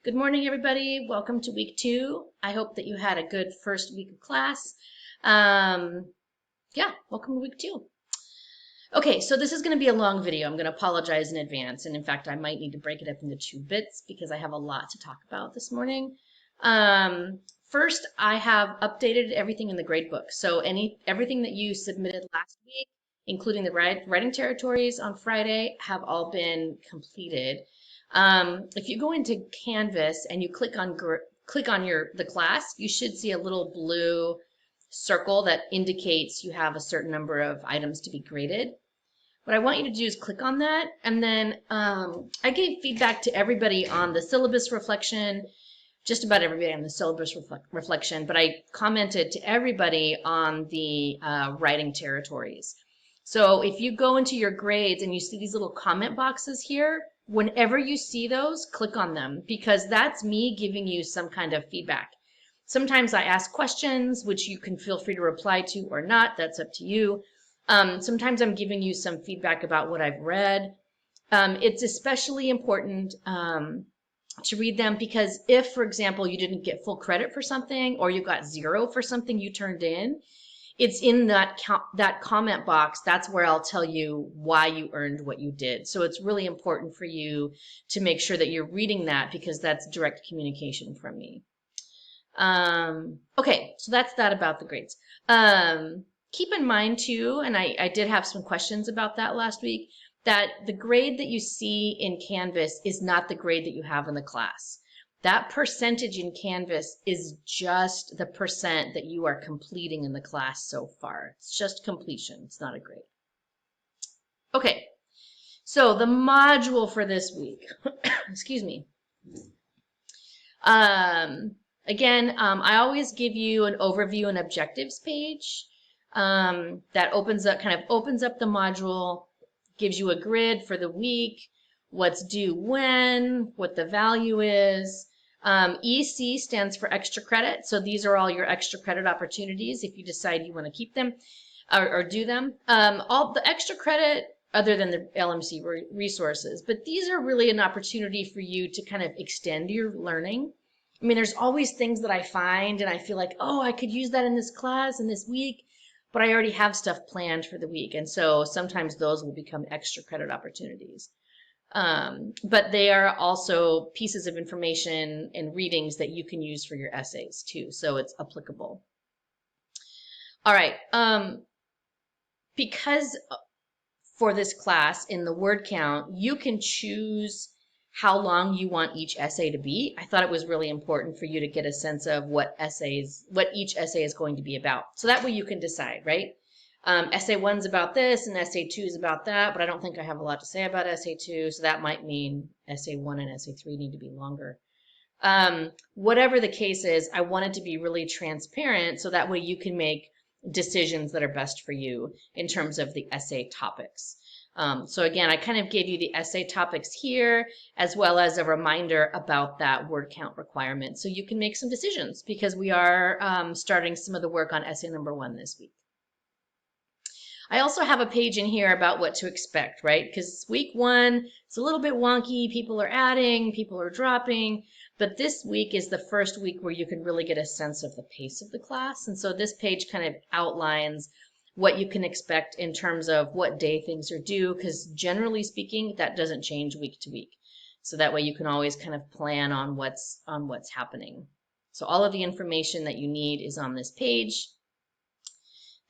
Good morning, everybody. Welcome to week 2. I hope that you had a good first week of class. Yeah, welcome to week 2. Okay, so this is going to be a long video. I'm going to apologize in advance. And in fact, I might need to break it up into 2 bits because I have a lot to talk about this morning. First, I have updated everything in the gradebook. So everything that you submitted last week, including the writing territories on Friday, have all been completed. If you go into Canvas and you click on the class, you should see a little blue circle that indicates you have a certain number of items to be graded. What I want you to do is click on that, and then I gave feedback to everybody on the syllabus reflection, just about everybody on the syllabus reflection, but I commented to everybody on the writing territories. So if you go into your grades and you see these little comment boxes here, whenever you see those, click on them, because that's me giving you some kind of feedback. Sometimes I ask questions, which you can feel free to reply to or not. That's up to you. Sometimes I'm giving you some feedback about what I've read. It's especially important to read them because if, for example, you didn't get full credit for something or you got 0 for something you turned in, it's in that comment box. That's where I'll tell you why you earned what you did. So it's really important for you to make sure that you're reading that because that's direct communication from me. Okay, so that's that about the grades. Keep in mind too, and I did have some questions about that last week, that the grade that you see in Canvas is not the grade that you have in the class. That percentage in Canvas is just the percent that you are completing in the class so far. It's just completion. It's not a grade. Okay, so the module for this week, excuse me. Again, I always give you an overview and objectives page that opens up the module, gives you a grid for the week, what's due when, what the value is. EC stands for extra credit. So these are all your extra credit opportunities if you decide you want to keep them or do them. All the extra credit other than the LMC resources, but these are really an opportunity for you to kind of extend your learning. I mean, there's always things that I find and I feel like, oh, I could use that in this class in this week, but I already have stuff planned for the week. And so sometimes those will become extra credit opportunities. But they are also pieces of information and readings that you can use for your essays too. So it's applicable. All right. Because for this class in the word count, you can choose how long you want each essay to be. I thought it was really important for you to get a sense of what each essay is going to be about. So that way you can decide, right? Essay 1's about this and essay 2 is about that, but I don't think I have a lot to say about essay 2, so that might mean essay 1 and essay 3 need to be longer. Whatever the case is, I want it to be really transparent so that way you can make decisions that are best for you in terms of the essay topics. So again, I kind of gave you the essay topics here, as well as a reminder about that word count requirement. So you can make some decisions because we are starting some of the work on essay number 1 this week. I also have a page in here about what to expect, right? Because week 1, it's a little bit wonky. People are adding, people are dropping, but this week is the first week where you can really get a sense of the pace of the class. And so this page kind of outlines what you can expect in terms of what day things are due, because generally speaking, that doesn't change week to week. So that way you can always kind of plan on what's happening. So all of the information that you need is on this page.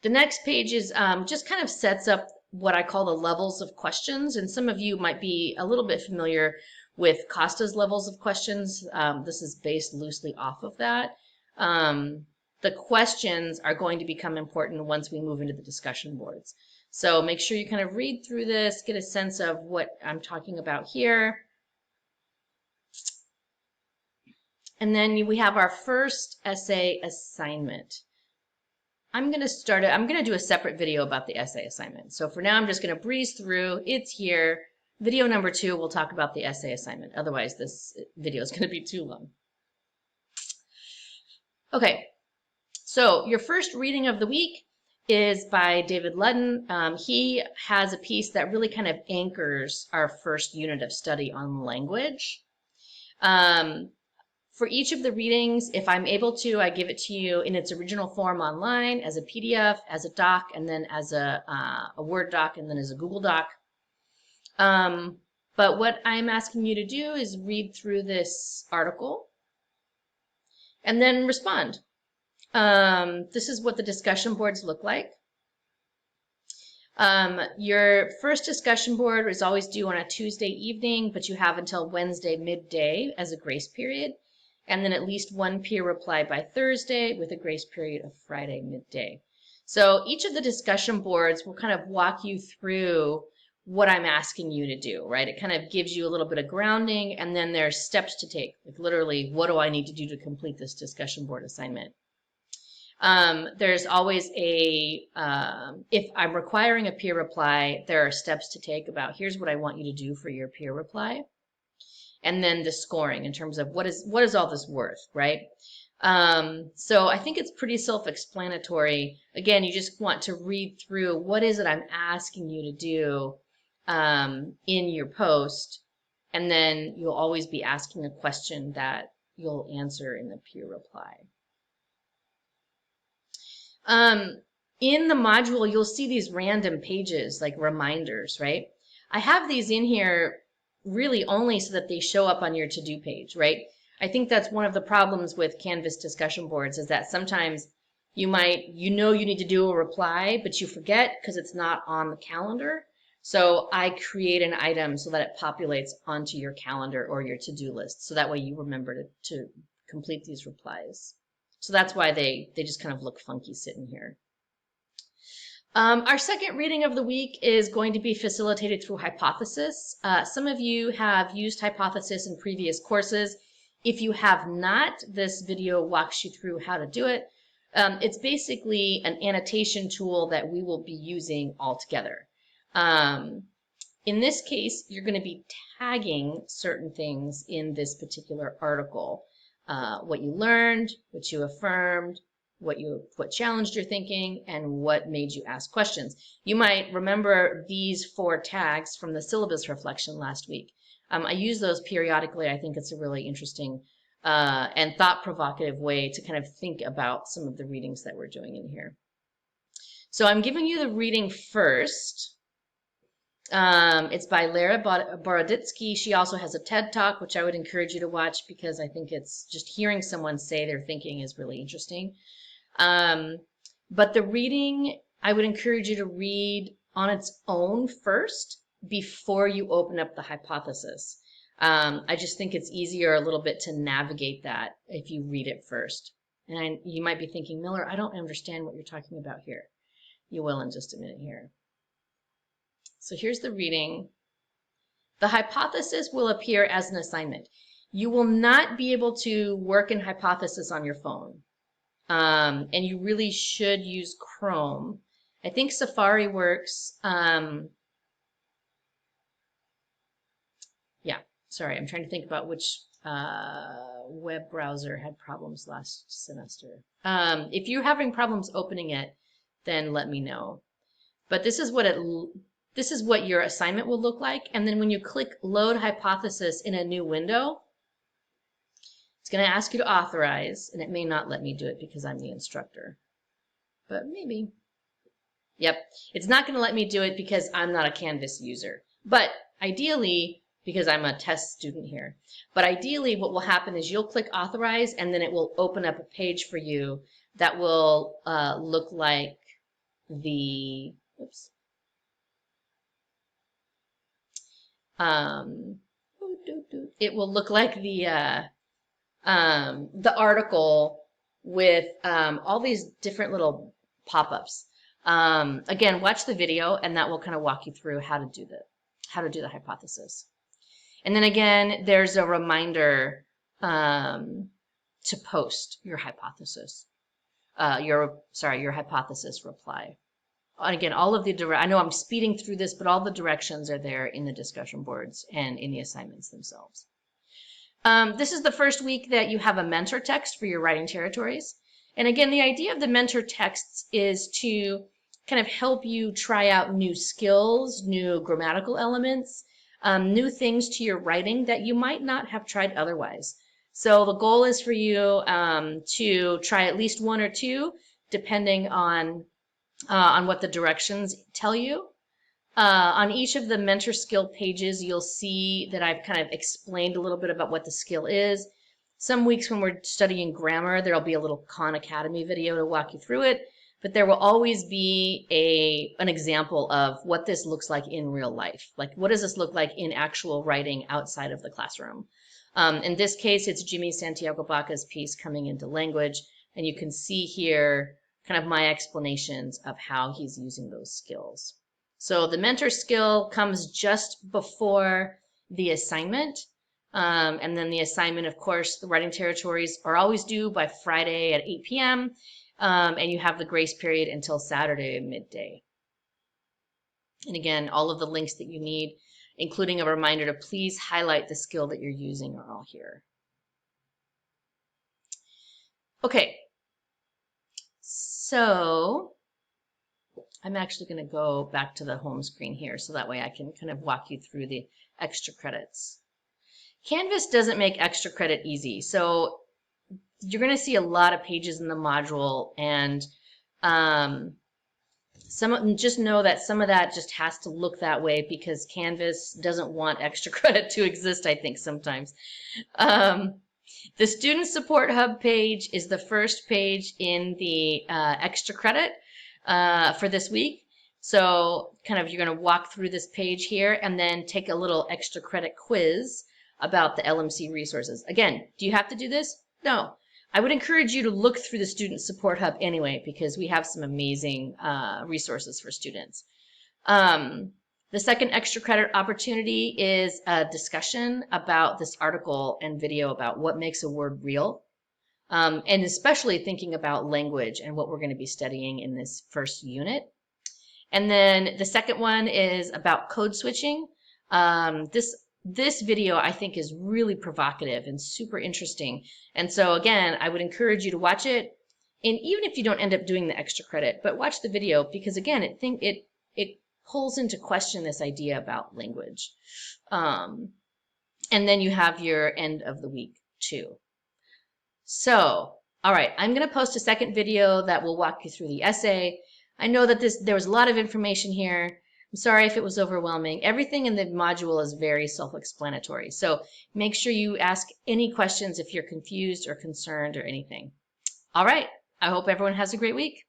The next page is just kind of sets up what I call the levels of questions, and some of you might be a little bit familiar with Costa's levels of questions. This is based loosely off of that. The questions are going to become important once we move into the discussion boards. So make sure you kind of read through this, get a sense of what I'm talking about here. And then we have our first essay assignment. I'm going to do a separate video about the essay assignment. So for now, I'm just going to breeze through. It's here. Video number 2, we'll talk about the essay assignment. Otherwise, this video is going to be too long. Okay. So your first reading of the week is by David Ludden. He has a piece that really kind of anchors our first unit of study on language. For each of the readings, if I'm able to, I give it to you in its original form online, as a PDF, as a doc, and then as a Word doc, and then as a Google Doc. But what I'm asking you to do is read through this article and then respond. This is what the discussion boards look like. Your first discussion board is always due on a Tuesday evening, but you have until Wednesday midday as a grace period, and then at least one peer reply by Thursday with a grace period of Friday midday. So each of the discussion boards will kind of walk you through what I'm asking you to do, right? It kind of gives you a little bit of grounding, and then there's steps to take, like literally, what do I need to do to complete this discussion board assignment? There's always a, if I'm requiring a peer reply, there are steps to take about here's what I want you to do for your peer reply. And then the scoring in terms of what is all this worth, right? So I think it's pretty self-explanatory. Again, you just want to read through what is it I'm asking you to do in your post, and then you'll always be asking a question that you'll answer in the peer reply. In the module, you'll see these random pages like reminders, right? I have these in here really only so that they show up on your to-do page, right? I think that's one of the problems with Canvas discussion boards is that sometimes you need to do a reply, but you forget because it's not on the calendar. So I create an item so that it populates onto your calendar or your to-do list. So that way you remember to complete these replies. So that's why they just kind of look funky sitting here. Our second reading of the week is going to be facilitated through Hypothesis. Some of you have used Hypothesis in previous courses. If you have not, this video walks you through how to do it. It's basically an annotation tool that we will be using all together. In this case, you're going to be tagging certain things in this particular article. What you learned, what you affirmed, what challenged your thinking, and what made you ask questions. You might remember these 4 tags from the syllabus reflection last week. I use those periodically. I think it's a really interesting and thought-provocative way to kind of think about some of the readings that we're doing in here. So I'm giving you the reading first. It's by Lara Boroditsky. She also has a TED Talk, which I would encourage you to watch because I think it's just hearing someone say their thinking is really interesting. But the reading, I would encourage you to read on its own first before you open up the hypothesis. I just think it's easier a little bit to navigate that if you read it first. And you might be thinking, Miller, I don't understand what you're talking about here. You will in just a minute here. So here's the reading. The hypothesis will appear as an assignment. You will not be able to work in Hypothesis on your phone. And you really should use Chrome. I think Safari works. Yeah, sorry, I'm trying to think about which web browser had problems last semester. If you're having problems opening it, then let me know. But this is what your assignment will look like. And then when you click Load Hypothesis in a new window, it's going to ask you to authorize, and it may not let me do it because I'm the instructor. But maybe. Yep, it's not going to let me do it because I'm not a Canvas user. But ideally, because I'm a test student here, but ideally what will happen is you'll click authorize, and then it will open up a page for you that will look like the, oops. It will look like the article with all these different little pop-ups. Again, watch the video, and that will kind of walk you through how to do the hypothesis. And then again, there's a reminder to post your hypothesis, your hypothesis reply. And again, all of I know I'm speeding through this, but all the directions are there in the discussion boards and in the assignments themselves. This is the first week that you have a mentor text for your writing territories. And again, the idea of the mentor texts is to kind of help you try out new skills, new grammatical elements, new things to your writing that you might not have tried otherwise. So the goal is for you to try at least one or two, depending on what the directions tell you. On each of the mentor skill pages, you'll see that I've kind of explained a little bit about what the skill is. Some weeks when we're studying grammar, there'll be a little Khan Academy video to walk you through it, but there will always be an example of what this looks like in real life. Like, what does this look like in actual writing outside of the classroom? In this case, it's Jimmy Santiago Baca's piece, Coming into Language, and you can see here kind of my explanations of how he's using those skills. So the mentor skill comes just before the assignment. And then the assignment, of course, the writing territories are always due by Friday at 8 p.m. And you have the grace period until Saturday at midday. And again, all of the links that you need, including a reminder to please highlight the skill that you're using, are all here. Okay, so I'm actually going to go back to the home screen here so that way I can kind of walk you through the extra credits. Canvas doesn't make extra credit easy. So you're going to see a lot of pages in the module, and just know that some of that just has to look that way because Canvas doesn't want extra credit to exist, I think, sometimes. The Student Support Hub page is the first page in the extra credit for this week. So kind of you're going to walk through this page here and then take a little extra credit quiz about the LMC resources. Again, do you have to do this? No. I would encourage you to look through the Student Support Hub anyway, because we have some amazing resources for students. The second extra credit opportunity is a discussion about this article and video about what makes a word real, and especially thinking about language and what we're going to be studying in this first unit. And then the second one is about code switching. This video I think is really provocative and super interesting. And so again, I would encourage you to watch it. And even if you don't end up doing the extra credit, but watch the video because again, it pulls into question this idea about language. And then you have your end of the week too. So, all right, I'm going to post a second video that will walk you through the essay. I know that there was a lot of information here. I'm sorry if it was overwhelming. Everything in the module is very self-explanatory. So make sure you ask any questions if you're confused or concerned or anything. All right. I hope everyone has a great week.